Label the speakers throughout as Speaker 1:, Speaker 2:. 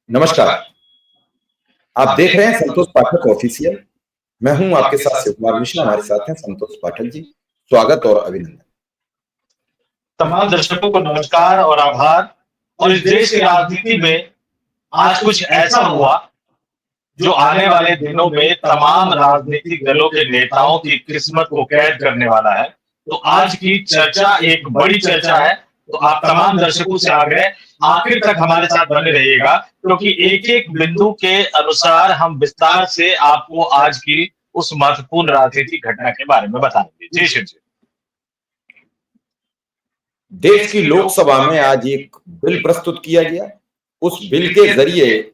Speaker 1: नमस्कार। आप देख रहे हैं संतोष पाठक ऑफिशियल। मैं हूं आपके साथ शिव कुमार मिश्रा। हमारे साथ हैं संतोष पाठक जी। स्वागत और अभिनंदन।
Speaker 2: तमाम दर्शकों को नमस्कार और आभार। और इस देश की राजनीति में आज कुछ ऐसा हुआ जो आने वाले दिनों में तमाम राजनीतिक दलों के नेताओं की किस्मत को कैद करने वाला है। तो आज की चर्चा एक बड़ी चर्चा है। तो आप तमाम दर्शकों से आग्रह आखिर तक हमारे साथ बने रहिएगा, क्योंकि एक-एक बिंदु के अनुसार हम विस्तार से आपको आज की उस महत्वपूर्ण राजनीतिक घटना के बारे में बताएंगे। जी शिव जी।
Speaker 1: देश की लोकसभा में आज एक बिल प्रस्तुत किया गया। उस बिल के जरिए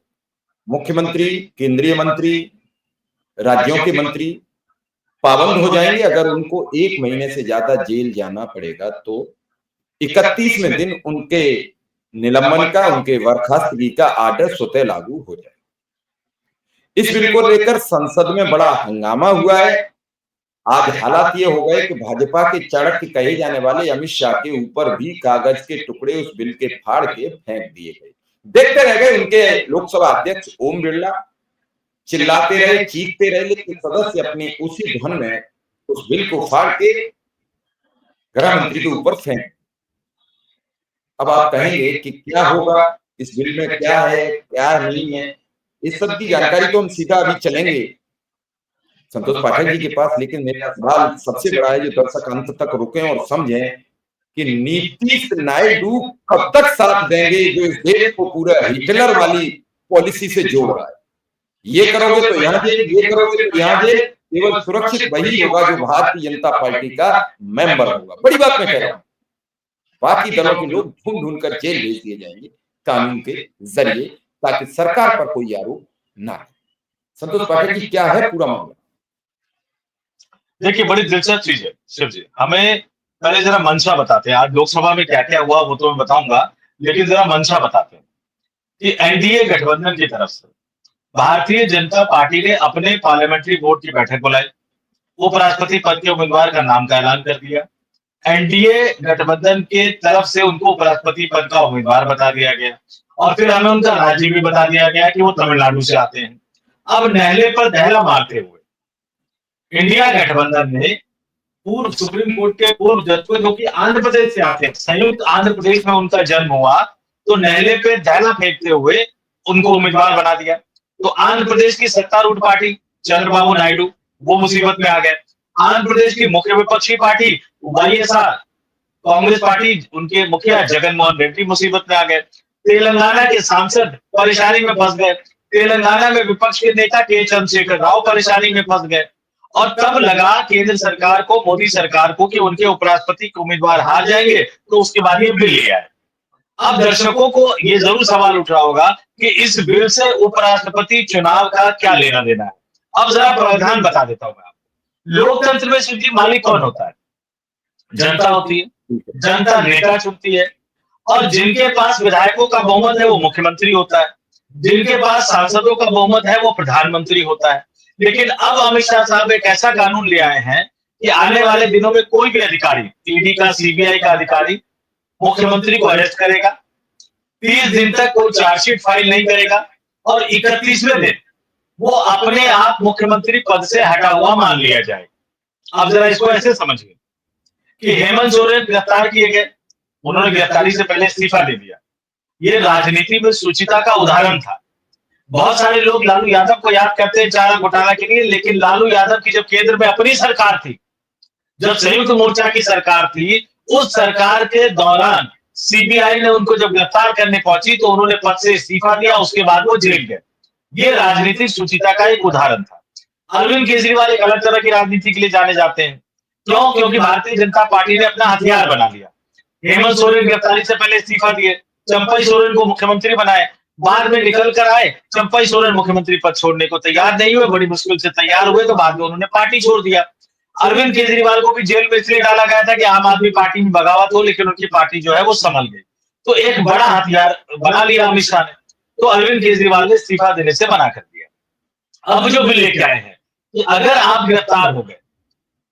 Speaker 1: मुख्यमंत्री, केंद्रीय मंत्री, राज्यों के मंत्री पाबंद हो जाएंगे। अगर उनको 1 महीने से ज्यादा जेल जाना पड़ेगा तो 31वें दिन उनके निलंबन का, उनके बर्खास्तगी का आर्डर स्वतः लागू हो जाए। इस बिल को लेकर संसद में बड़ा हंगामा हुआ है। आज हालात ये हो गए कि भाजपा के चाणक्य कहे जाने वाले अमित शाह के ऊपर भी कागज के टुकड़े उस बिल के फाड़ के फेंक दिए गए। देखते रह गए उनके लोकसभा अध्यक्ष ओम बिरला चिल्लाते रहे, चीखते रहे, लेकिन सदस्य अपनी उसी ध्वन में उस बिल को फाड़ के गृह मंत्री के ऊपर फेंक। अब आप कहेंगे कि क्या होगा, इस बिल में क्या है, क्या नहीं है, इस सब की जानकारी तो हम सीधा अभी चलेंगे संतोष पाठक जी के पास। लेकिन मेरा सवाल सबसे बड़ा है, जो दर्शक अंत तक रुके और समझें कि नीतीश नायडू कब तक साथ देंगे जो इस देश को पूरा हिटलर वाली पॉलिसी से जोड़ रहा है। ये करोगे तो यहाँ जेल, ये करोगे तो यहाँ जेल। केवल सुरक्षित वही होगा जो भारतीय जनता पार्टी का मेंबर होगा। बड़ी बात मैं कह रहा हूं, बाकी दलों के लोग ढूंढ ढूंढ कर जेल भेज दिए जाएंगे कानून के जरिए, ताकि सरकार पर कोई आरोप ना हो। संतोष पाठक जी, क्या है पूरा मामला?
Speaker 2: देखिए, बड़ी दिलचस्प चीज है शिव जी। हमें पहले जरा मंशा बताते हैं। आज लोकसभा में क्या क्या हुआ वो तो मैं बताऊंगा, लेकिन जरा मंशा बताते हैं कि एनडीए गठबंधन की तरफ से भारतीय जनता पार्टी ने अपने पार्लियामेंट्री बोर्ड की बैठक बुलाई, उपराष्ट्रपति पद के उम्मीदवार का नाम का ऐलान कर दिया। एनडीए गठबंधन के तरफ से उनको उपराष्ट्रपति पद का उम्मीदवार बता दिया गया, और फिर हमें उनका राज्य भी बता दिया गया कि वो तमिलनाडु से आते हैं। अब नहले पर दहला मारते हुए इंडिया गठबंधन ने पूर्व सुप्रीम कोर्ट के पूर्व जज को, जो कि आंध्र प्रदेश से आते हैं, संयुक्त आंध्र प्रदेश में उनका जन्म हुआ, तो नहले पे दहला फेंकते हुए उनको उम्मीदवार बना दिया। तो आंध्र प्रदेश की सत्तारूढ़ पार्टी चंद्रबाबू नायडू वो मुसीबत में आ गए। आंध्र प्रदेश की मुख्य विपक्षी पार्टी वाईएसआर कांग्रेस पार्टी, उनके मुखिया जगन मोहन रेड्डी मुसीबत में आ गए। तेलंगाना के सांसद परेशानी में फंस गए। तेलंगाना में विपक्ष के नेता के चंद्रशेखर राव परेशानी में फंस गए। और तब लगा केंद्र सरकार को, मोदी सरकार को, कि उनके उपराष्ट्रपति के उम्मीदवार हार जाएंगे, तो उसके बाद ये बिल ले आए। अब दर्शकों को ये जरूर सवाल उठ रहा होगा कि इस बिल से उपराष्ट्रपति चुनाव का क्या लेना देना है। अब जरा प्रावधान बता देता हूं मैं आपको। लोकतंत्र में शिव जी मालिक कौन होता है? जनता होती है। जनता नेता चुनती है, और जिनके पास विधायकों का बहुमत है वो मुख्यमंत्री होता है, जिनके पास सांसदों का बहुमत है वो प्रधानमंत्री होता है। लेकिन अब अमित शाह साहब एक ऐसा कानून ले आए हैं कि आने वाले दिनों में कोई भी अधिकारी, ईडी का, सीबीआई का अधिकारी मुख्यमंत्री को अरेस्ट करेगा, 30 दिन तक कोई चार्जशीट फाइल नहीं करेगा, और 31वें दिन वो अपने आप मुख्यमंत्री पद से हटा हुआ मान लिया जाए। अब जरा इसको ऐसे समझिए कि हेमंत सोरेन गिरफ्तार किए गए, उन्होंने गिरफ्तारी से पहले इस्तीफा दे दिया। ये राजनीति में सुचिता का उदाहरण था। बहुत सारे लोग लालू यादव को याद करते हैं चारा घोटाला के लिए, लेकिन लालू यादव की जब केंद्र में अपनी सरकार थी, जब संयुक्त मोर्चा की सरकार थी, उस सरकार के दौरान सीबीआई ने उनको जब गिरफ्तार करने पहुंची तो उन्होंने पद से इस्तीफा दिया, उसके बाद वो जेल गए। ये राजनीतिक सुचिता का एक उदाहरण था। अरविंद केजरीवाल एक अलग तरह की राजनीति के लिए जाने जाते हैं। क्यों? क्योंकि भारतीय जनता पार्टी ने अपना हथियार बना लिया। हेमंत सोरेन गिरफ्तारी से पहले इस्तीफा दिए, चंपई सोरेन को मुख्यमंत्री बनाए, बाद में निकल कर आए, चंपई सोरेन मुख्यमंत्री पद छोड़ने को तैयार नहीं हुए, बड़ी मुश्किल से तैयार हुए, तो बाद में उन्होंने पार्टी छोड़ दिया। अरविंद केजरीवाल को भी जेल में इसलिए डाला गया था कि आम आदमी पार्टी में बगावत हो, लेकिन उनकी पार्टी जो है वो संभल गई। तो एक बड़ा हथियार बना लिया अमित शाह ने, तो अरविंद केजरीवाल ने इस्तीफा देने से मना कर दिया। अब जो बिल लेके आए हैं कि अगर आप गिरफ्तार हो गए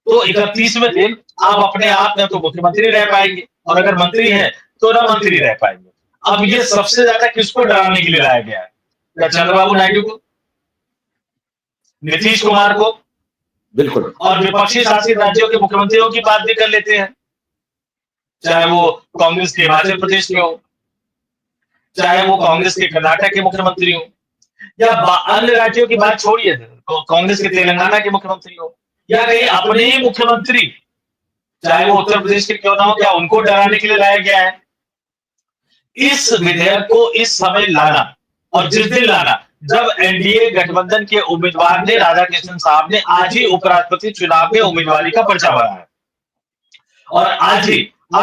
Speaker 2: तो 31वें दिन आप अपने आप न तो मुख्यमंत्री रह पाएंगे, और अगर मंत्री हैं तो न मंत्री रह पाएंगे। अब ये सबसे ज्यादा किसको डराने के लिए लाया गया है? क्या चंद्रबाबू नायडू को, नीतीश कुमार को,
Speaker 1: बिल्कुल।
Speaker 2: और विपक्षी शासित राज्यों के मुख्यमंत्रियों की बात भी कर लेते हैं, चाहे वो कांग्रेस के हिमाचल प्रदेश के हो, चाहे वो कांग्रेस के कर्नाटक के मुख्यमंत्री हो, या अन्य राज्यों की बात छोड़िए, कांग्रेस के तेलंगाना के मुख्यमंत्री हो, या कहीं अपने ही मुख्यमंत्री, चाहे वो उत्तर प्रदेश के क्यों ना हो, क्या उनको डराने के लिए लाया गया है? इस विधेयक को इस समय लाना, और जिस दिन लाना जब एनडीए गठबंधन के उम्मीदवार ने, राधाकृष्णन साहब ने आज ही उपराष्ट्रपति चुनाव में उम्मीदवारी का पर्चा भरा है, और आज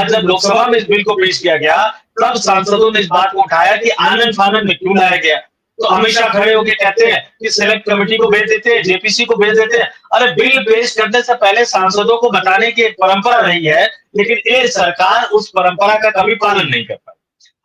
Speaker 2: जब लोकसभा में इस बिल को पेश किया गया, तब सांसदों ने इस बात को उठाया कि आनन फानन में क्यों लाया गया। तो अमित शाह खड़े होकर कहते हैं कि सिलेक्ट कमेटी को भेज देते हैं, जेपीसी को भेज देते हैं। अरे बिल पेश करने से पहले सांसदों को बताने की एक परंपरा रही है, लेकिन ये सरकार उस परंपरा का कभी पालन नहीं कर पाई।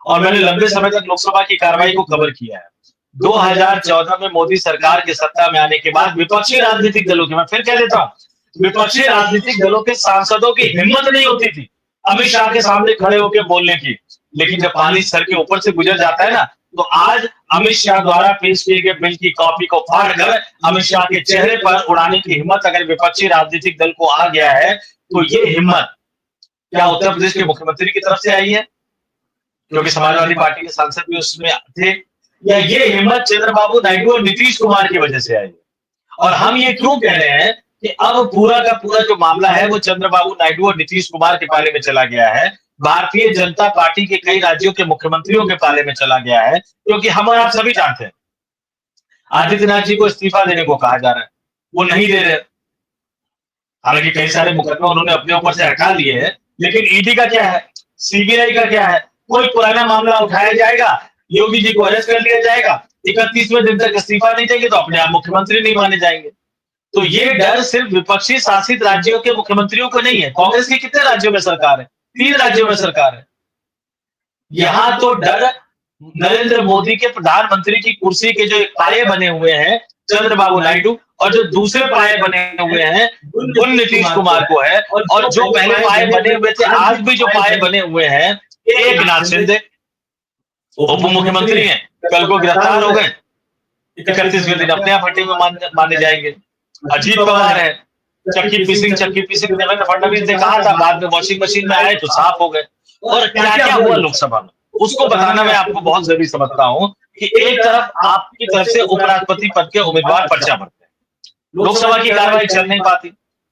Speaker 2: और मैंने लंबे समय तक लोकसभा की कार्रवाई को कवर किया है। 2014 में मोदी सरकार के सत्ता में आने के बाद विपक्षी राजनीतिक दलों की, मैं फिर कह देता हूं, विपक्षी राजनीतिक दलों के सांसदों की हिम्मत नहीं होती थी अमित शाह के सामने खड़े होकर बोलने की। लेकिन जब पानी सर के ऊपर से गुजर जाता है ना, तो आज अमित शाह द्वारा पेश किए गए बिल की कॉपी को फाड़कर अमित शाह के चेहरे पर उड़ाने की हिम्मत अगर विपक्षी राजनीतिक दल को आ गया है, तो ये हिम्मत क्या उत्तर प्रदेश के मुख्यमंत्री की तरफ से आई है, क्योंकि समाजवादी पार्टी के सांसद भी उसमें थे, या ये हिम्मत चंद्रबाबू नायडू और नीतीश कुमार की वजह से आई है? और हम ये क्यों कह रहे हैं कि अब पूरा का पूरा जो मामला है वो चंद्रबाबू नायडू और नीतीश कुमार के पाले में चला गया है, भारतीय जनता पार्टी के कई राज्यों के मुख्यमंत्रियों के पाले में चला गया है, क्योंकि हम और आप सभी जानते हैं आदित्यनाथ जी को इस्तीफा देने को कहा जा रहा है, वो नहीं दे रहे। हालांकि कई सारे मुकदमे उन्होंने अपने ऊपर से हटा लिए हैं, लेकिन ईडी का क्या है, सीबीआई का क्या है? कोई पुराना मामला उठाया जाएगा, योगी जी को अरेस्ट कर लिया जाएगा, 31वें दिन तक इस्तीफा नहीं देंगे तो अपने आप मुख्यमंत्री नहीं माने जाएंगे। तो ये डर सिर्फ विपक्षी शासित राज्यों के मुख्यमंत्रियों को नहीं है। कांग्रेस के कितने राज्यों में सरकार है? 3 राज्यों में सरकार है। यहां तो डर नरेंद्र मोदी के प्रधानमंत्री की कुर्सी के जो पाये बने हुए हैं चंद्रबाबू नायडू, और जो दूसरे पाये बने हुए हैं उन नीतीश कुमार को है, और जो पहले पाये बने हुए थे आज भी जो पाये बने हुए हैं, एकनाथ शिंदे उप मुख्यमंत्री हैं, कल को गिरफ्तार हो गए, 31वें दिन अपने आप हटे में माने जाएंगे। अजीत पवार है, चक्की पीसिंग देवेंद्र फडणवीस ने कहा था, बाद में वॉशिंग मशीन में आए तो साफ हो गए। और क्या क्या हुआ लोकसभा में, उसको बताना मैं आपको बहुत जरूरी समझता हूं कि एक तरफ आपकी तरफ से उपराष्ट्रपति पद के उम्मीदवार पर्चा भरते हैं, लोकसभा की कार्रवाई चल नहीं पाती,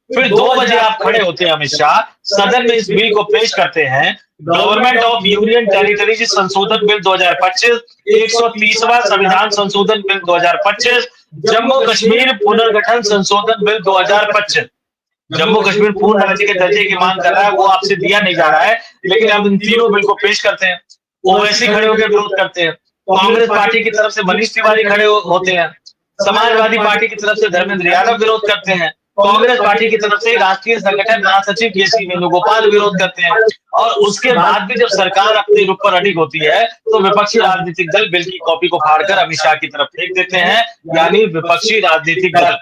Speaker 2: फिर 2 बजे आप खड़े होते हैं, अमित शाह सदन में इस बिल को पेश करते हैं, गवर्नमेंट ऑफ यूनियन टेरिटरीज संशोधन बिल 2025, 130वां संविधान संशोधन बिल 2025, जम्मू कश्मीर पुनर्गठन संशोधन बिल 2025। जम्मू कश्मीर पूर्ण राज्य के दर्जे की मांग कर रहा है, वो आपसे दिया नहीं जा रहा है, लेकिन अब इन तीनों बिल को पेश करते हैं। ओवैसी खड़े होकर विरोध करते हैं, कांग्रेस पार्टी की तरफ से मनीष तिवारी खड़े होते हैं, समाजवादी पार्टी की तरफ से धर्मेंद्र यादव विरोध करते हैं, कांग्रेस पार्टी की तरफ से राष्ट्रीय संगठन महासचिव केसी वेणुगोपाल विरोध करते हैं। और उसके बाद भी जब सरकार अपने रुख पर अडिग होती है, तो विपक्षी राजनीतिक दल बिल की कॉपी को फाड़कर अमित शाह की तरफ फेंक देते हैं। यानी विपक्षी राजनीतिक दल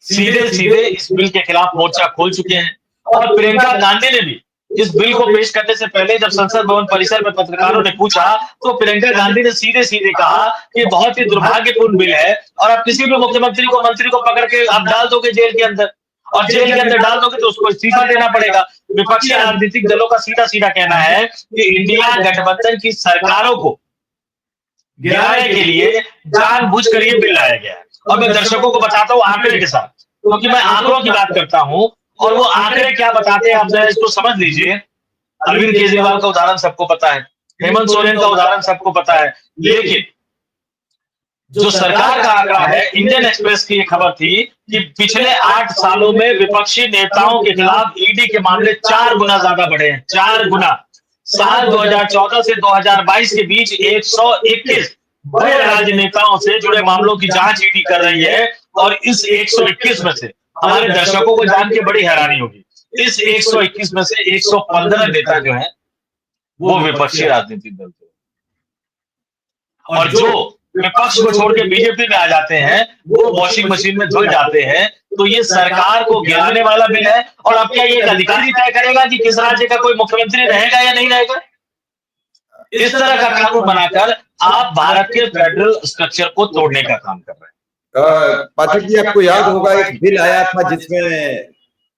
Speaker 2: सीधे सीधे इस बिल के खिलाफ मोर्चा खोल चुके हैं। और प्रियंका गांधी ने भी इस बिल को पेश करने से पहले जब संसद भवन परिसर में पत्रकारों ने पूछा, तो प्रियंका गांधी ने सीधे सीधे कहा कि बहुत ही दुर्भाग्यपूर्ण बिल है, और आप किसी भी मुख्यमंत्री को, मंत्री को पकड़ के आप डाल दोगे जेल के अंदर, और जेल के अंदर डाल दोगे तो उसको इस्तीफा देना पड़ेगा। विपक्षी राजनीतिक दलों का सीधा सीधा कहना है कि इंडिया गठबंधन की सरकारों को गिराने के लिए जानबूझकर ये बिल लाया गया है। और मैं दर्शकों को बताता हूं आंकड़े के साथ, क्योंकि मैं आंकड़ों की बात करता हूं, और वो आंकड़े क्या बताते हैं आप जरा इसको समझ लीजिए। अरविंद केजरीवाल का उदाहरण सबको पता है, हेमंत सोरेन का उदाहरण सबको पता है, लेकिन जो सरकार का आंकड़ा है, इंडियन एक्सप्रेस की एक खबर थी कि पिछले 8 सालों में विपक्षी नेताओं के खिलाफ ईडी के मामले 4 गुना ज्यादा बढ़े हैं, 4 गुना। साल 2014 से 2022 के बीच 121 बड़े राजनेताओं से जुड़े मामलों की जांच ईडी कर रही है, और इस 121 में से हमारे दर्शकों को जान के बड़ी हैरानी होगी, इस 121 में से 115 नेता जो है वो विपक्षी राजनीतिक दल के, और जो विपक्ष को छोड़ के बीजेपी में आ जाते हैं वो वॉशिंग मशीन में धुल जाते हैं। तो ये सरकार को गिराने वाला बिल है। और अब क्या ये अधिकारी तय करेगा कि किस राज्य का कोई मुख्यमंत्री रहेगा या नहीं रहेगा? इस तरह का कानून बनाकर आप भारत के फेडरल स्ट्रक्चर को तोड़ने का काम कर रहे हैं।
Speaker 1: पाठक जी, आपको याद होगा एक बिल आया था जिसमें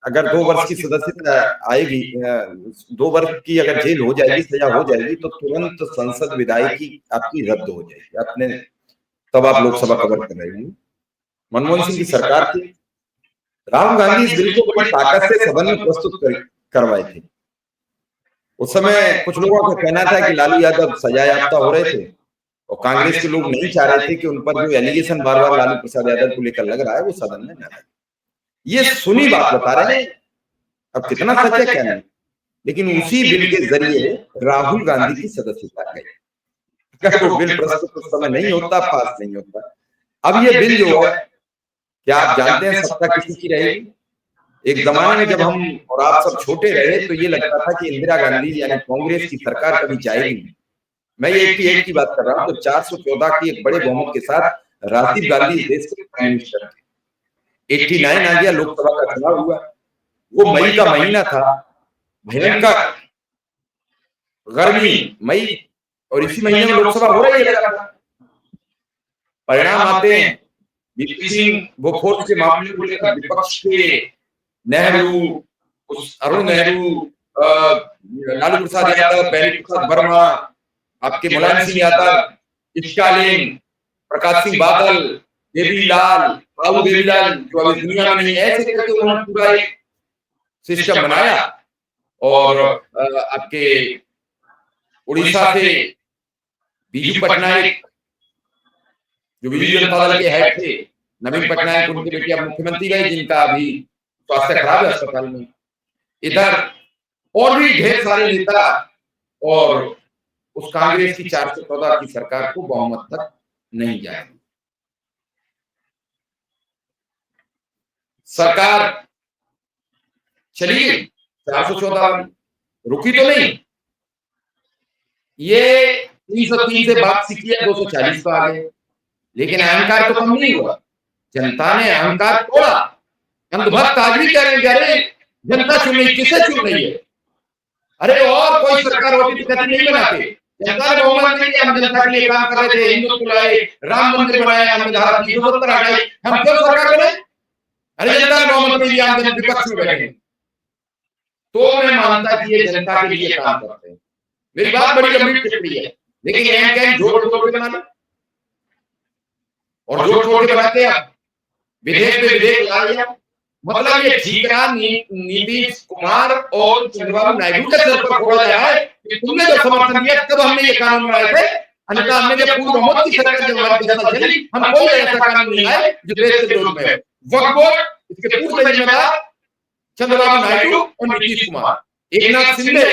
Speaker 1: अगर 2 वर्ष की सदस्यता आएगी, 2 वर्ष की अगर जेल हो जाएगी, सजा हो जाएगी, तो तुरंत संसद विधायकी आपकी रद्द हो जाएगी। आपने तब आप लोकसभा कवर कर रहे हैं, मनमोहन सिंह की सरकार थी। राहुल गांधी इस बिल को बड़ी ताकत से सदन में प्रस्तुत करवाए थे। उस समय कुछ लोगों का कहना था कि लालू यादव सजा याफ्ता हो रहे थे और कांग्रेस के लोग नहीं चाह रहे थे कि उन पर जो एलिगेशन बार बार लालू प्रसाद यादव को लेकर लग रहा है वो सदन में न आए। ये सुनी बात बता रहे हैं, अब कितना सच है क्या नहीं, लेकिन उसी बिल के जरिए राहुल गांधी की सदस्यता गई। अगर वो बिल प्रस्तुत उस समय नहीं होता, पास नहीं होता, अब ये बिल जो है, क्या आप जानते हैं सत्ता किसी की रहेगी? एक जमाने में जब हम और आप सब छोटे रहे तो ये लगता था कि इंदिरा गांधी यानी कांग्रेस की सरकार कभी जाएगी नहीं। मैं ये एक की बात कर रहा हूँ, तो 414 की एक बड़े बहुमत के साथ राजीव गांधी इस देश के प्राइम मिनिस्टर थे। 89 आ गया, लोकसभा का चुनाव हुआ, वो मई का महीना था, भयंकर गर्मी, मई, और इसी महीने में लोकसभा हो रही है। परिणाम आते हैं, वीपी सिंह बोफोर्स के मामले को लेकर विपक्ष के नेहरू, अरुण नेहरू, लालू प्रसाद यादव, बैरी प्रसाद वर्मा, आपके मुलायम सिंह यादव, स्टालिन, प्रकाश सिंह बादल, देवीलाल, बाबू देवीलाल, जो अभी दुनिया में नहीं है, ऐसे करके उन्होंने पूरा एक सिस्टम बनाया और आपके उड़ीसा से बीजू पटनायक, जो बिजू जनता दल के हेड थे, नवीन पटनायक, उनके बेटे अब मुख्यमंत्री रहे, जिनका अभी स्वास्थ्य खराब है अस्पताल में। इधर और भी ढेर सारे नेता, और उस कांग्रेस की 414 की सरकार को बहुमत तक नहीं जाएगी। सरकार चली गई 414, रुकी तो नहीं। ये 303 से वापसी किया, 240 पर आ गए, लेकिन अहंकार तो कम नहीं हुआ। जनता ने अहंकार तोड़ा। अंधभक्त आज भी कह रहे जनता चुन रही, किसे चुन रही है? अरे और कोई सरकार होती तो कभी नहीं बनाते। जनता ने बहुमत नहीं दिया, हम जनता के लिए काम कर रहे थे, हिंदुत्व लाए, राम मंदिर बनाए, हमने धारा 370 आ गई, हम क्यों सरकार करें? अरे जनता ने बहुमत नहीं दिया, हम विपक्ष में बैठे। तो मैं मानता कि ये जनता के लिए काम करते हैं। मेरी बात बड़ी गंभीर टिप्पणी है, लेकिन एम कैन जोड़ तोड़ के बना लो, और जोड़ तोड़ के बनाते हैं। विधेयक पे विधेयक ला दिया, मतलब ये ठीकरा नीतीश कुमार और चंद्रबाबू नायडू के सर पर फोड़ा जा रहा है कि तुमने जब समर्थन दिया तब हमने ये कानून बनाए थे, अन्यथा हमने जब पूर्व बहुमत की सरकार जब हमारे देश में चली, हम कोई ऐसा कानून नहीं लाए जो देश के विरोध में है। वक्फ बोर्ड, इसके पूर्व जिम्मेदार चंद्रबाबू नायडू और नीतीश कुमार, एकनाथ शिंदे,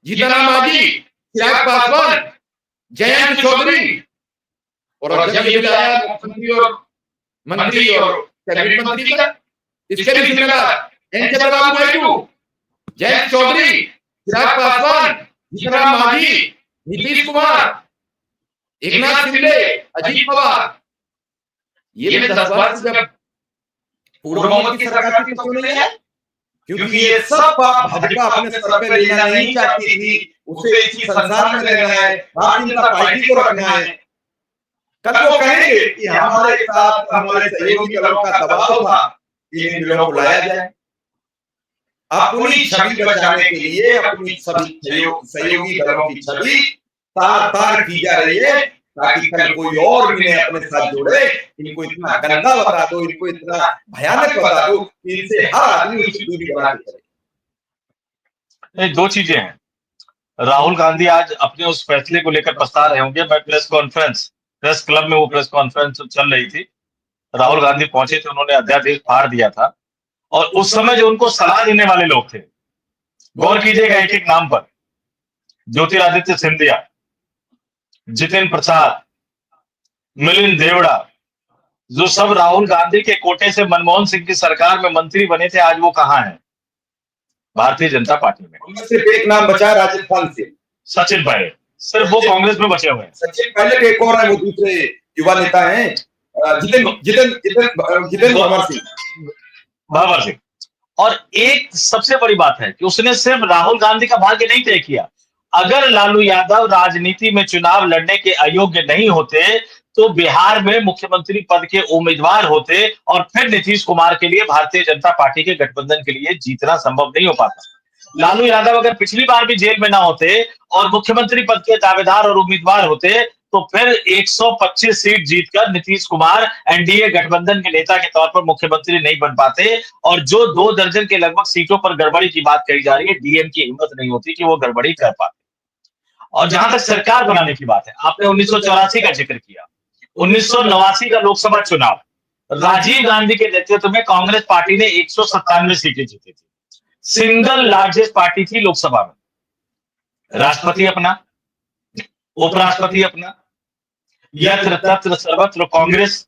Speaker 1: जीतनराम मांझी, चिराग पासवान, जयंत चौधरी, और जब ये आया मुख्यमंत्री और मंत्री और कैबिनेट मंत्री का, इसके भी जिम्मेदार एन चंद्रबाबू नायडू, जयंत चौधरी, चिराग पासवान, जीतनराम मांझी, नीतीश कुमार, एकनाथ शिंदे, अजीत पवार। ये मैं 10 बार जब पूर्व बहुमत की सरकार की क्यों नहीं है? क्योंकि ये सब भाजपा अपने सर पे लेना नहीं चाहती थी, उसे इसी संसार में रहना है, भारतीय जनता पार्टी को रखना है। कल वो कहेंगे कि हमारे साथ हमारे सहयोगी दलों का दबाव था कि इन बिलों को लाया जाए। अपनी छवि बचाने के लिए अपनी सभी सहयोगी दलों की छवि तार तार की जा रही है, ताकि कल कोई और भी अपने साथ जोड़े। इनको इतना गंदा बता दो, इनको इतना भयानक बता दो कि इनसे हर आदमी उसकी दूरी बना के चले।
Speaker 2: दो चीजें हैं। राहुल गांधी आज अपने उस फैसले को लेकर पछता रहे होंगे। मैं प्रेस क्लब में वो प्रेस कॉन्फ्रेंस चल रही थी, राहुल गांधी पहुंचे थे, उन्होंने अध्यादेश फाड़ दिया था, और उस समय जो उनको सलाह देने वाले लोग थे, गौर कीजिएगा एक एक नाम पर, ज्योतिरादित्य सिंधिया, जितिन प्रसाद, मिलिंद देवड़ा, जो सब राहुल गांधी के कोटे से मनमोहन सिंह की सरकार में मंत्री बने थे, आज वो कहां हैं? भारतीय जनता पार्टी में।
Speaker 1: सिर्फ एक नाम बचा राजस्थान से,
Speaker 2: सचिन पायलट, सिर्फ वो कांग्रेस में बचे हुए हैं।
Speaker 1: सचिन पायलट एक और है, वो दूसरे युवा नेता हैं, जितेन
Speaker 2: भंवर सिंह। और एक सबसे बड़ी बात है कि उसने सिर्फ राहुल गांधी का भाग्य नहीं तय किया, अगर लालू यादव राजनीति में चुनाव लड़ने के अयोग्य नहीं होते तो बिहार में मुख्यमंत्री पद के उम्मीदवार होते और फिर नीतीश कुमार के लिए भारतीय जनता पार्टी के गठबंधन के लिए जीतना संभव नहीं हो पाता। लालू यादव अगर पिछली बार भी जेल में ना होते और मुख्यमंत्री पद के दावेदार और उम्मीदवार होते तो फिर 125 सीट जीतकर नीतीश कुमार एनडीए गठबंधन के नेता के तौर पर मुख्यमंत्री नहीं बन पाते। और जो 2 दर्जन के लगभग सीटों पर गड़बड़ी की बात कही जा रही है, डीएम की हिम्मत नहीं होती कि वो गड़बड़ी कर पाते। और जहां तक सरकार बनाने की बात है, आपने 1984 का जिक्र किया। 1989 का लोकसभा चुनाव राजीव गांधी के नेतृत्व में कांग्रेस पार्टी ने 197 सीटें जीती थी। सिंगल लार्जेस्ट पार्टी थी लोकसभा में। राष्ट्रपति अपना, उपराष्ट्रपति अपना, यत्र तत्र सर्वत्र कांग्रेस।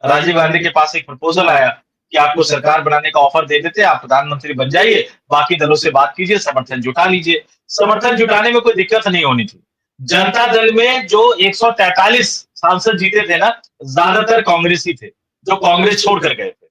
Speaker 2: राजीव गांधी के पास एक प्रपोजल आया कि आपको सरकार बनाने का ऑफर दे देते, आप प्रधानमंत्री बन जाइए, बाकी दलों से बात कीजिए, समर्थन जुटा लीजिए। समर्थन जुटाने में कोई दिक्कत नहीं होनी थी। जनता दल में जो 143 सांसद जीते थे ना, ज्यादातर कांग्रेसी थे जो कांग्रेस छोड़कर गए थे।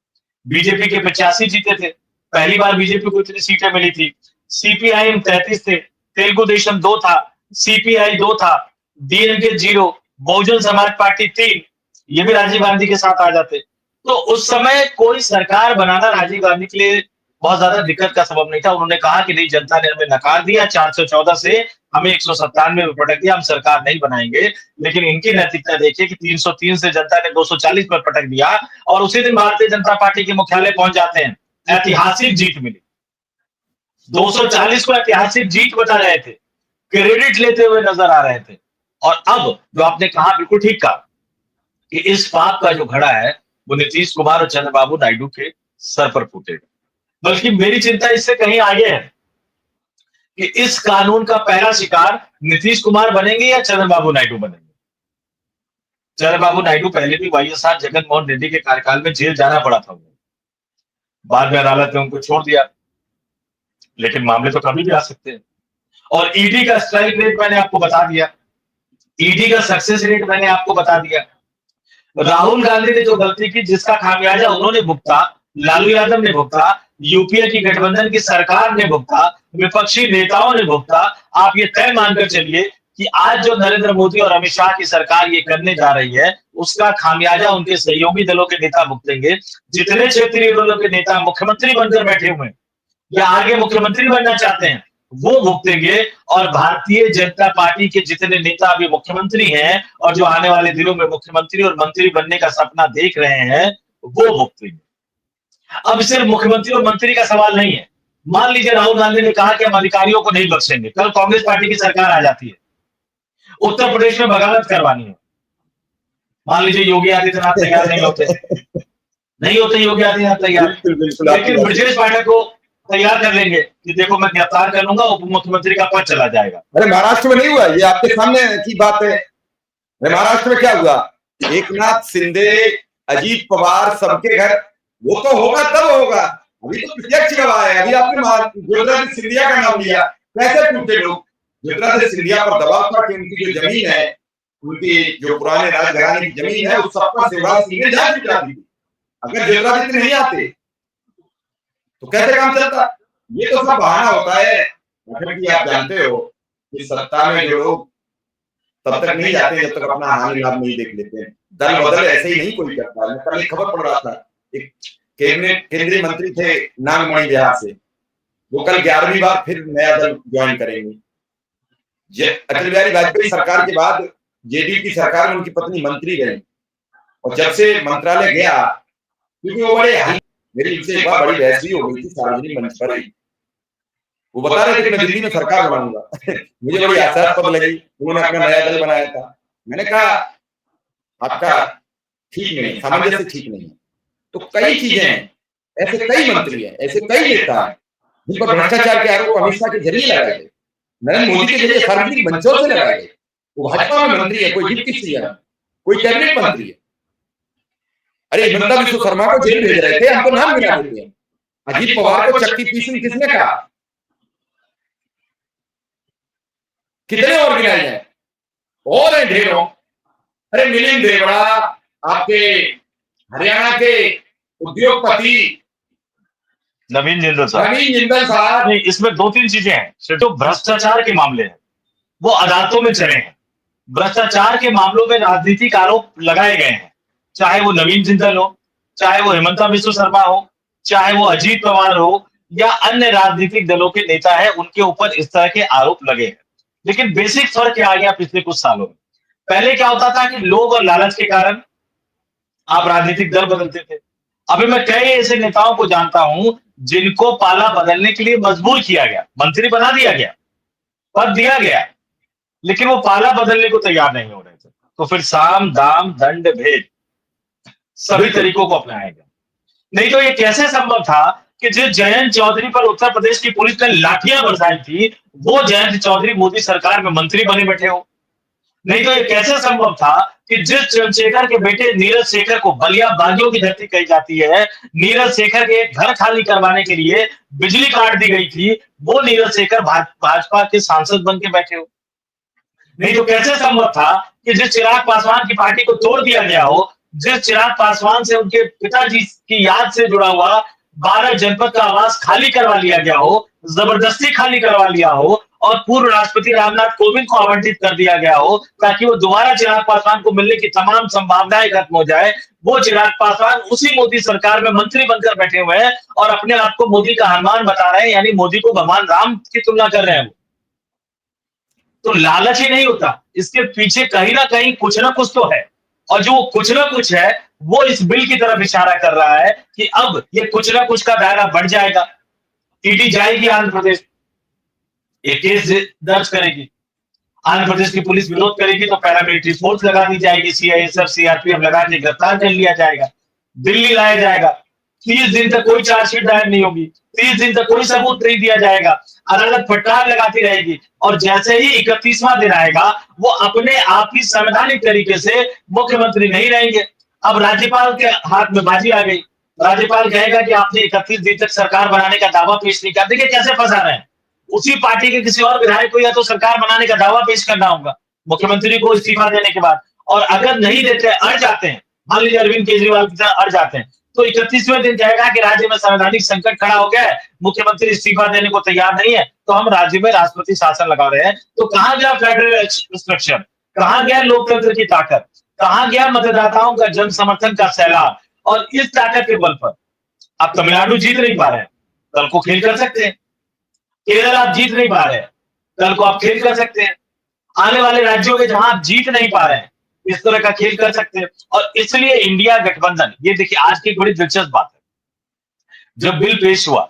Speaker 2: बीजेपी के 85 जीते थे, पहली बार बीजेपी को इतनी सीटें मिली थी। सीपीआईएम 33 थे, तेलुगु देशम 2 था, सीपीआई 2 था, डीएमके 0, बहुजन समाज पार्टी 3, ये भी राजीव गांधी के साथ आ जाते। तो उस समय कोई सरकार बनाना राजीव गांधी के लिए बहुत ज्यादा दिक्कत का सबब नहीं था। उन्होंने कहा कि नहीं, जनता ने हमें नकार दिया, 414 से हमें 197 में पटक दिया, हम सरकार नहीं बनाएंगे। लेकिन इनकी नैतिकता देखिए कि 303 से जनता ने 240 पर पटक दिया और उसी दिन भारतीय जनता पार्टी के मुख्यालय पहुंच जाते हैं। ऐतिहासिक जीत मिली, 240 को ऐतिहासिक जीत बता रहे थे, क्रेडिट लेते हुए नजर आ रहे थे। और अब जो आपने कहा, बिल्कुल ठीक कहा कि इस पाप का जो घड़ा है वो नीतीश कुमार और चंद्रबाबू नायडू के सर पर फूटेगा। बल्कि मेरी चिंता इससे कहीं आगे है कि इस कानून का पहला शिकार नीतीश कुमार बनेंगे या चंद्रबाबू नायडू बनेंगे। चंद्रबाबू नायडू पहले भी वाईएसआर जगनमोहन रेड्डी के कार्यकाल में जेल जाना पड़ा था उन्हें, बाद में अदालत ने उनको छोड़ दिया, लेकिन मामले तो कभी भी आ सकते हैं। और ईडी का स्ट्राइक रेट मैंने आपको बता दिया, ईडी का सक्सेस रेट मैंने आपको बता दिया। राहुल गांधी ने जो गलती की, जिसका खामियाजा उन्होंने भुगता, लालू यादव ने भुगता, यूपीए की गठबंधन की सरकार ने भुगता, विपक्षी नेताओं ने भुगता। आप ये तय मानकर चलिए कि आज जो नरेंद्र मोदी और अमित शाह की सरकार ये करने जा रही है, उसका खामियाजा उनके सहयोगी दलों के नेता भुगतेंगे। जितने क्षेत्रीय दलों के नेता मुख्यमंत्री बनकर बैठे हुए हैं या आगे मुख्यमंत्री बनना चाहते हैं, वो भुगतेंगे। और भारतीय जनता पार्टी के जितने नेता अभी मुख्यमंत्री हैं और जो आने वाले दिनों में मुख्यमंत्री और मंत्री बनने का सपना देख रहे हैं, वो भुगतेंगे। अब सिर्फ मुख्यमंत्री और मंत्री का सवाल नहीं है। मान लीजिए राहुल गांधी ने कहा कि हम अधिकारियों को नहीं बख्शेंगे, कल कांग्रेस पार्टी की सरकार आ जाती है, उत्तर प्रदेश में बगावत करवानी है। मान लीजिए योगी आदित्यनाथ तैयार नहीं होते, योगी आदित्यनाथ तैयार, लेकिन ब्रजेश पाठक को तैयार कर लेंगे कि देखो मैं गिरफ्तार कर लूंगा, उप मुख्यमंत्री का पद चला जाएगा।
Speaker 1: अरे महाराष्ट्र में नहीं हुआ, ये आपके सामने की बात है। महाराष्ट्र में क्या हुआ, एकनाथ शिंदे, अजीत पवार, सबके घर, वो तो होगा तब होगा, अभी तो प्रत्यक्ष गवाह है। अभी आपने ज्योतिरादित्य सिंधिया का नाम लिया, कैसे टूटे लोग। ज्योतिरादित्य सिंधिया पर दबाव था कि उनकी जो जमीन है, उनकी जो पुराने राजघराने की जमीन है, उस सब पर शिवराज सिंह ने जांच जुटा दी। अगर ज्योतिरादित्य नहीं आते तो कैसे काम चलता। ये तो सब बहाना होता है। कि आप जानते हो कि सत्ता में जो लोग तब तक नहीं जाते जब तक अपना हानि लाभ नहीं देख लेते हैं। दल बदल ऐसे ही नहीं कोई करता। मैं कल एक खबर पढ़ रहा था, एक केंद्रीय मंत्री थे नागमणि बिहार से, वो कल 11वीं बार फिर नया दल ज्वाइन करेंगे। अटल बिहारी वाजपेयी सरकार के बाद जेडीयू की सरकार में उनकी पत्नी मंत्री रही, और जब से मंत्रालय गया, क्योंकि वो बड़े, मेरी उनसे एक बार बड़ी बहस भी हो गई थी सार्वजनिक मंच पर ही। वो बता रहे थे कि मैं दिल्ली में सरकार बनाऊंगा। मुझे बड़ी हास्यास्पद लगी, उन्होंने अपना नया दल बनाया था। मैंने कहा आपका ठीक नहीं, सामंजस्य ठीक नहीं है। तो कई चीजें हैं, ऐसे कई मंत्री हैं, ऐसे कई नेता हैं जिन पर भ्रष्टाचार के आरोप अमित शाह के जरिए लगाए गए, नरेंद्र मोदी के जरिए सार्वजनिक मंचों से लगाए गए। वो भाजपा में मंत्री है, कोई डिप्टी सीएम, कोई कैबिनेट मंत्री है। अरे हिमंता विश्व शर्मा को जेल भेज रहे थे, हमको नाम गिना देते हैं। अजीत पवार को चक्की पीसनी किसने कहा, कितने और गिनाए जाए, और है ढेरों। अरे मिलिंद देवड़ा, आपके हरियाणा के उद्योगपति,
Speaker 2: नवीन जिंदल साहब।
Speaker 1: नवीन जिंदल साहब
Speaker 2: नहीं, इसमें 2-3 चीजें हैं। सिर्फ जो भ्रष्टाचार के मामले हैं, वो अदालतों में चले हैं। भ्रष्टाचार के मामलों में राजनीतिक आरोप लगाए गए हैं, चाहे वो नवीन जिंदल हो, चाहे वो हेमंता बिस्व शर्मा हो, चाहे वो अजीत पवार हो या अन्य राजनीतिक दलों के नेता है, उनके ऊपर इस तरह के आरोप लगे हैं। लेकिन बेसिक फर्क क्या आ गया पिछले कुछ सालों में? पहले क्या होता था कि लोभ और लालच के कारण आप राजनीतिक दल बदलते थे। अभी मैं कई ऐसे नेताओं को जानता हूं जिनको पाला बदलने के लिए मजबूर किया गया, मंत्री बना दिया गया, पद दिया गया, लेकिन वो पाला बदलने को तैयार नहीं हो रहे थे। तो फिर साम, दाम, दंड, भेद सभी तरीकों को अपनाया गया। नहीं तो ये कैसे संभव था कि जिस जयंत चौधरी पर उत्तर प्रदेश की पुलिस ने लाठियां बरसाई थी, वो जयंत चौधरी मोदी सरकार में मंत्री बने बैठे हो। नहीं तो ये कैसे संभव था कि जिस चंद्रशेखर के बेटे नीरज शेखर को बलिया बागियों की धरती कही जाती है, नीरज शेखर के घर खाली करवाने के लिए बिजली काट दी गई थी, वो नीरज शेखर भाजपा के सांसद बन के बैठे हो। नहीं तो कैसे संभव था कि जिस चिराग पासवान की पार्टी को तोड़ दिया गया हो, जिस चिराग पासवान से उनके पिताजी की याद से जुड़ा हुआ 12 जनपद का आवास खाली करवा लिया गया हो, जबरदस्ती खाली करवा लिया हो और पूर्व राष्ट्रपति रामनाथ कोविंद को आवंटित कर दिया गया हो ताकि वो दोबारा चिराग पासवान को मिलने की तमाम संभावनाएं खत्म हो जाए। वो चिराग पासवान उसी मोदी सरकार में मंत्री बनकर बैठे हुए हैं और अपने आप को मोदी का हनुमान बता रहे हैं, यानी मोदी को भगवान राम की तुलना कर रहे हैं। तो लालच ही नहीं होता, इसके पीछे कहीं ना कहीं कुछ ना कुछ तो है, और जो कुछ ना कुछ है वो इस बिल की तरफ इशारा कर रहा है कि अब ये कुछ ना कुछ का दायरा बढ़ जाएगा। ईडी जाएगी आंध्र प्रदेश, एक केस दर्ज करेगी, आंध्र प्रदेश की पुलिस विरोध करेगी तो पैरामिलिट्री फोर्स लगा दी जाएगी, सीआईएसएफ सीआरपीएफ लगा के गिरफ्तार कर लिया जाएगा, दिल्ली लाया जाएगा। 30 दिन तक कोई चार्जशीट दायर नहीं होगी, 30 दिन तक कोई सबूत नहीं दिया जाएगा, अदालत फटकार लगाती रहेगी और जैसे ही 31वां दिन आएगा वो अपने आप ही संवैधानिक तरीके से मुख्यमंत्री नहीं रहेंगे। अब राज्यपाल के हाथ में बाजी आ गई, राज्यपाल कहेगा कि आपने 31 दिन तक सरकार बनाने का दावा पेश नहीं किया। देखिए कैसे फंसा रहे हैं, उसी पार्टी के किसी और विधायक को या तो सरकार बनाने का दावा पेश करना होगा मुख्यमंत्री को इस्तीफा देने के बाद, और अगर नहीं देते, अड़ जाते हैं, मान लीजिए अरविंद केजरीवाल की तरह अड़ जाते हैं, तो 31वें दिन कहेगा कि राज्य में संवैधानिक संकट खड़ा हो गया है, मुख्यमंत्री इस्तीफा देने को तैयार नहीं है, तो हम राज्य में राष्ट्रपति शासन लगा रहे हैं। तो कहां गया फेडरल स्ट्रक्चर, कहां गया लोकतंत्र की ताकत, कहां गया मतदाताओं का जन समर्थन का सैलाब? और इस ताकत के बल पर आप तमिलनाडु जीत नहीं पा रहे हैं, कल को खेल कर सकते हैं, केरल आप जीत नहीं पा रहे हैं, कल को आप खेल कर सकते हैं, आने वाले राज्यों में जहां आप जीत नहीं पा रहे हैं इस तरह का खेल कर सकते हैं। और इसलिए इंडिया गठबंधन, ये देखिए आज की बड़ी दिलचस्प बात है, जब बिल पेश हुआ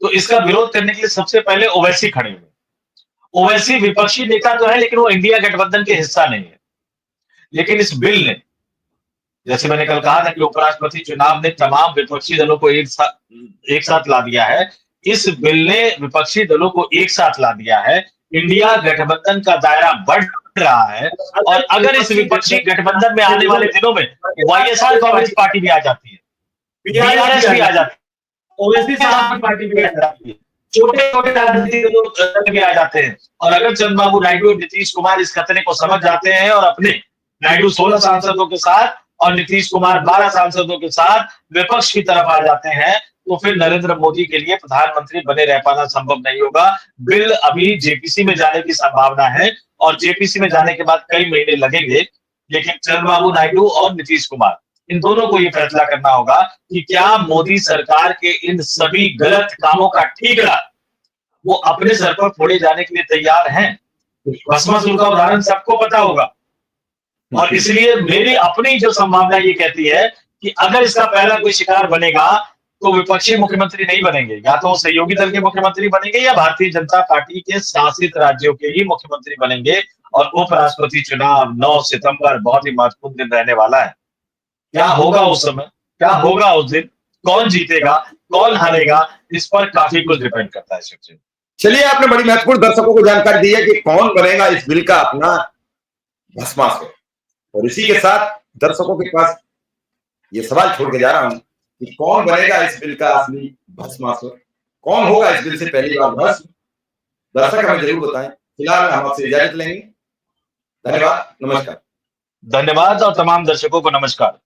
Speaker 2: तो इसका विरोध करने के लिए सबसे पहले ओवैसी खड़े हुए। ओवैसी विपक्षी नेता तो है लेकिन वो इंडिया गठबंधन के हिस्सा नहीं है। लेकिन इस बिल ने, जैसे मैंने कल कहा था कि उपराष्ट्रपति चुनाव ने तमाम विपक्षी दलों को एक साथ ला दिया है, इस बिल ने विपक्षी दलों को एक साथ ला दिया है, इंडिया गठबंधन का दायरा बढ़ रहा है। और अगर इस विपक्षी गठबंधन में आने वाले दिनों में वाईएसआर कांग्रेस पार्टी भी आ जाती है, बीआरएस भी आ जाती है, ओवैसी समाज पार्टी भी आ जाती है, छोटे छोटे राजनीतिक दल भी आ जाते हैं, और अगर चंद्रबाबू नायडू और नीतीश कुमार इस खतरे को समझ जाते हैं और अपने नायडू 16 सांसदों के साथ और नीतीश कुमार 12 सांसदों के साथ विपक्ष की तरफ आ जाते हैं, तो फिर नरेंद्र मोदी के लिए प्रधानमंत्री बने रह पाना संभव नहीं होगा। बिल अभी जेपीसी में जाने की संभावना है और जेपीसी में जाने के बाद कई महीने लगेंगे, लेकिन चंद्रबाबू नायडू और नीतीश कुमार इन दोनों को ये फैसला करना होगा कि क्या मोदी सरकार के इन सभी गलत कामों का ठीकरा वो अपने सर पर फोड़े जाने के लिए तैयार हैं। भस्मासुर का उदाहरण सबको पता होगा, और इसलिए मेरी अपनी जो संभावना ये कहती है कि अगर इसका पहला कोई शिकार बनेगा तो विपक्षी मुख्यमंत्री नहीं बनेंगे, या तो सहयोगी दल के मुख्यमंत्री बनेंगे या भारतीय जनता पार्टी के शासित राज्यों के ही मुख्यमंत्री बनेंगे। और उपराष्ट्रपति चुनाव 9 सितंबर बहुत ही महत्वपूर्ण दिन रहने वाला है। क्या होगा उस समय, क्या होगा उस दिन, कौन जीतेगा कौन हारेगा, इस पर काफी कुछ डिपेंड करता है। शिव,
Speaker 1: चलिए, आपने बड़ी महत्वपूर्ण दर्शकों को जानकारी दी है कि कौन बनेगा इस बिल का अपना भस्मासुर, और इसी के साथ दर्शकों के पास ये सवाल छोड़ के जा रहा हूं कि कौन बनेगा इस बिल का असली भस्मासुर, कौन होगा इस बिल से पहली बार भस्म। दर्शक हमें जरूर बताएं। फिलहाल हम आपसे इजाजत लेंगे। धन्यवाद, नमस्कार।
Speaker 2: धन्यवाद और तमाम दर्शकों को नमस्कार।